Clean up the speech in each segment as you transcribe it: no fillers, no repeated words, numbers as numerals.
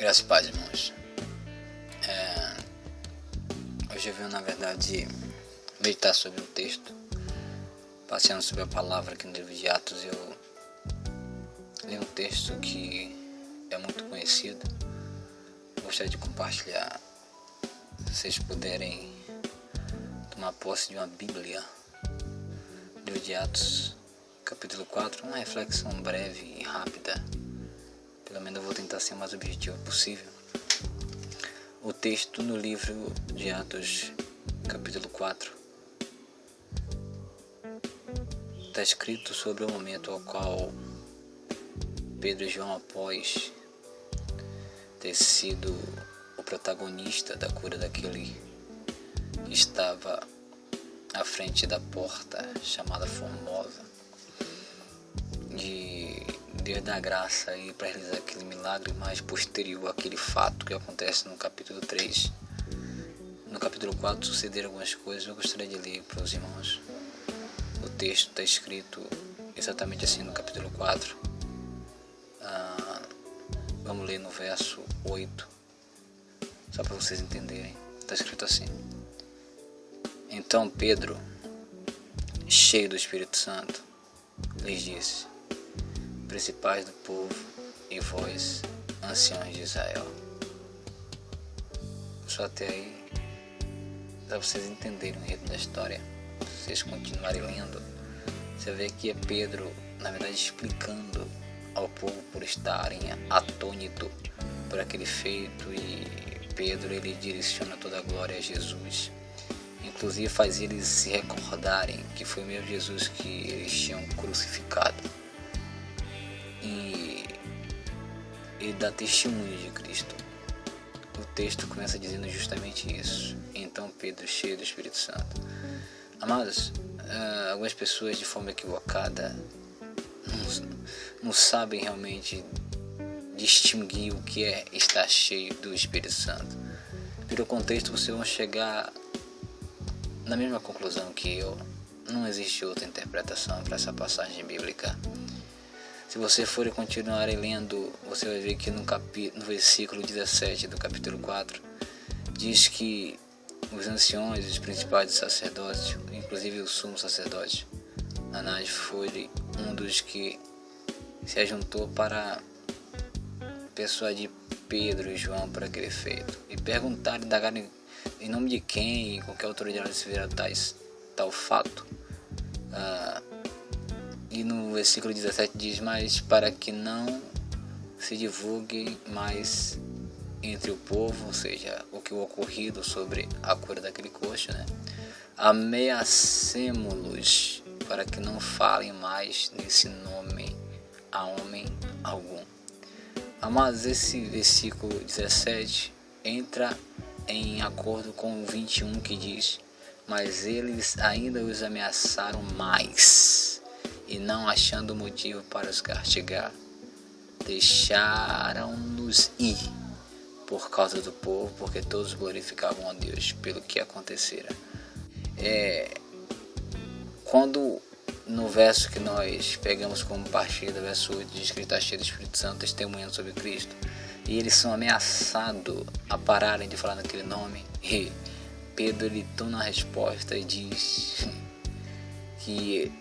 Graças a Deus, irmãos. Hoje eu venho, na verdade, meditar sobre um texto, passeando sobre a palavra aqui no livro de Atos. Eu li um texto que é muito conhecido. Eu gostaria de compartilhar. Se vocês puderem tomar posse de uma Bíblia, livro de Atos, capítulo 4, uma reflexão breve e rápida. Pelo menos eu vou tentar ser o mais objetivo possível. O texto no livro de Atos, capítulo 4, está escrito sobre o momento ao qual Pedro e João, após ter sido o protagonista da cura daquele que estava à frente da porta chamada Formosa, de Deus dar graça aí para realizar aquele milagre mais posterior àquele fato que acontece no capítulo 3. No capítulo 4 sucederam algumas coisas. Eu gostaria de ler para os irmãos. O texto está escrito exatamente assim no capítulo 4. Vamos ler no verso 8, só para vocês entenderem. Está escrito assim: Então Pedro, cheio do Espírito Santo, lhes disse: Principais do povo e vós, anciãos de Israel. Só até aí, para vocês entenderem o enredo da história. Se vocês continuarem lendo, você vê que é Pedro, na verdade, explicando ao povo por estarem atônito por aquele feito, e Pedro, ele direciona toda a glória a Jesus. Inclusive faz eles se recordarem que foi o mesmo Jesus que eles tinham crucificado. E ele dá testemunho de Cristo. O texto começa dizendo justamente isso. Então Pedro, cheio do Espírito Santo. Amados, algumas pessoas de forma equivocada não sabem realmente distinguir o que é estar cheio do Espírito Santo. Pelo contexto, vocês vão chegar na mesma conclusão que eu. Não existe outra interpretação para essa passagem bíblica. Se você for continuar lendo, você vai ver que no versículo 17 do capítulo 4, diz que os anciões, os principais dos sacerdotes, inclusive o sumo sacerdote, Anás, foi um dos que se ajuntou para persuadir Pedro e João para aquele feito. E perguntaram, indagaram em nome de quem e com que autoridade se viram tal fato. E no versículo 17 diz: Mas para que não se divulgue mais entre o povo, ou seja, o que o ocorrido sobre a cura daquele coxo, ameacemo-los para que não falem mais nesse nome a homem algum. Mas esse versículo 17 entra em acordo com o 21, que diz: Mas eles ainda os ameaçaram mais, e não achando motivo para os castigar, deixaram-nos ir por causa do povo, porque todos glorificavam a Deus pelo que acontecera. Quando no verso que nós pegamos como partida, verso 8, diz que ele está cheio do Espírito Santo, testemunhando sobre Cristo, e eles são ameaçados a pararem de falar naquele nome, e Pedro, ele toma a resposta e diz que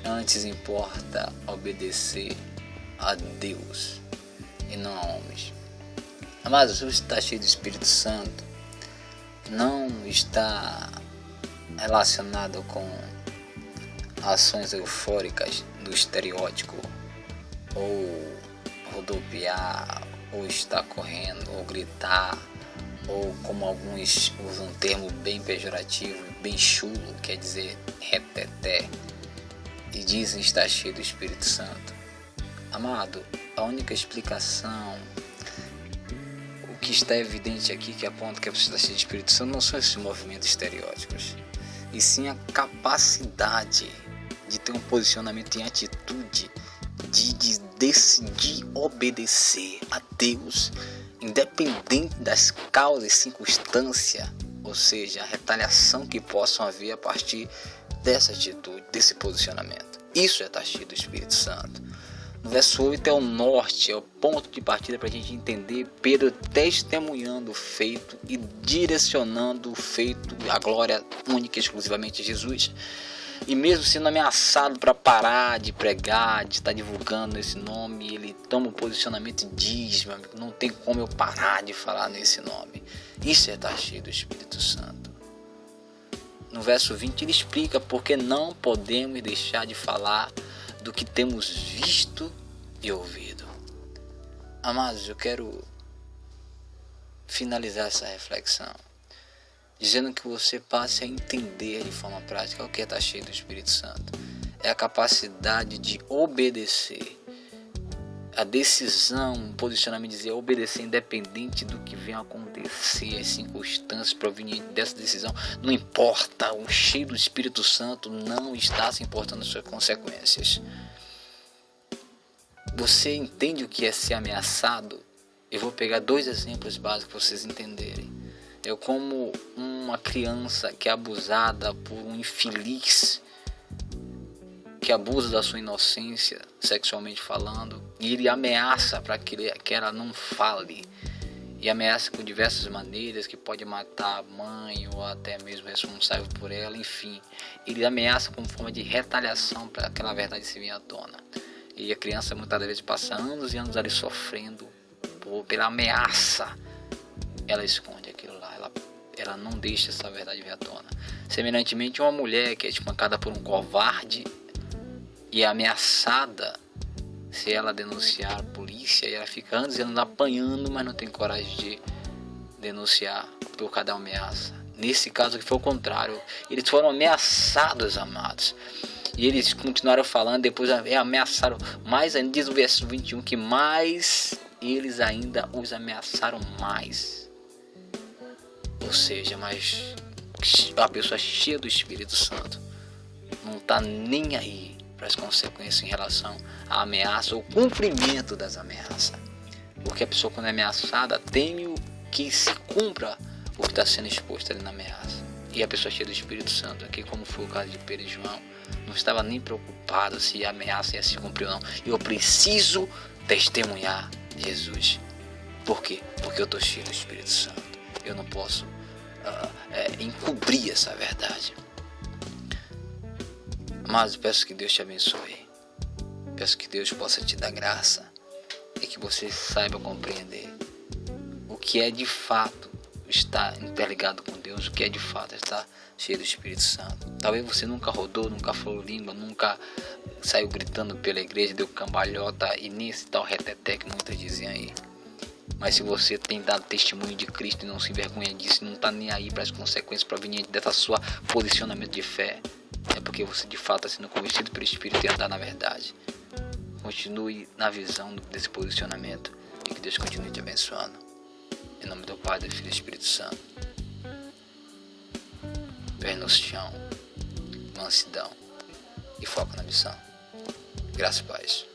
antes importa obedecer a Deus e não a homens. Mas se você está cheio do Espírito Santo, não está relacionado com ações eufóricas do estereótipo, ou rodopiar, ou estar correndo, ou gritar, ou como alguns usam um termo bem pejorativo, bem chulo, quer dizer reteté, e dizem estar cheio do Espírito Santo. Amado, a única explicação, o que está evidente aqui, que aponta que a pessoa está cheia de Espírito Santo, não são esses movimentos estereóticos, e sim a capacidade de ter um posicionamento em atitude, de decidir obedecer a Deus, independente das causas e circunstâncias, ou seja, a retaliação que possam haver a partir dessa atitude, desse posicionamento. Isso é estar cheio do Espírito Santo. No verso 8 é o norte, é o ponto de partida para a gente entender Pedro testemunhando o feito e direcionando o feito, a glória única e exclusivamente de Jesus. E mesmo sendo ameaçado para parar de pregar, de estar divulgando esse nome, ele toma um posicionamento e diz: meu amigo, não tem como eu parar de falar nesse nome. Isso é estar cheio do Espírito Santo. No verso 20 ele explica porque não podemos deixar de falar do que temos visto e ouvido. Amados, eu quero finalizar essa reflexão dizendo que você passe a entender de forma prática o que é estar cheio do Espírito Santo. É a capacidade de obedecer. A decisão, o posicionamento, dizer obedecer independente do que venha a acontecer, as circunstâncias provenientes dessa decisão, não importa, o cheio do Espírito Santo não está se importando nas suas consequências. Você entende o que é ser ameaçado? Eu vou pegar 2 exemplos básicos para vocês entenderem. Eu, como uma criança que é abusada por um infeliz que abusa da sua inocência, sexualmente falando, e ele ameaça para que ela não fale, e ameaça com diversas maneiras, que pode matar a mãe ou até mesmo responsável por ela, enfim, ele ameaça como forma de retaliação para aquela verdade se vir à tona. E a criança muitas vezes passa anos e anos ali sofrendo pela ameaça. Ela esconde aquilo lá, ela não deixa essa verdade vir à tona. Semelhantemente, uma mulher que é espancada por um covarde e é ameaçada, se ela denunciar a polícia, e ela fica anos e anos apanhando, mas não tem coragem de denunciar por cada ameaça. Nesse caso aqui foi o contrário, eles foram ameaçados, amados, e eles continuaram falando, depois ameaçaram mais ainda, diz o verso 21, que mais eles ainda os ameaçaram mais. Ou seja, mas a pessoa cheia do Espírito Santo não está nem aí para as consequências em relação à ameaça ou cumprimento das ameaças. Porque a pessoa, quando é ameaçada, teme que se cumpra o que está sendo exposto ali na ameaça. E a pessoa cheia do Espírito Santo, aqui como foi o caso de Pedro e João, não estava nem preocupado se a ameaça ia se cumprir ou não. Eu preciso testemunhar Jesus. Por quê? Porque eu estou cheio do Espírito Santo. Eu não posso encobrir essa verdade. Mas eu peço que Deus te abençoe. Peço que Deus possa te dar graça e que você saiba compreender o que é de fato estar interligado com Deus, o que é de fato estar cheio do Espírito Santo. Talvez você nunca rodou, nunca falou língua, nunca saiu gritando pela igreja, deu cambalhota e nem esse tal reteté que muitas dizem aí. Mas se você tem dado testemunho de Cristo e não se envergonha disso, não está nem aí para as consequências provenientes dessa sua posicionamento de fé, é porque você de fato está sendo convencido pelo Espírito e andar na verdade. Continue na visão desse posicionamento e que Deus continue te abençoando. Em nome do Pai, do Filho e do Espírito Santo. Pé no chão, mansidão e foco na missão. Graças e paz.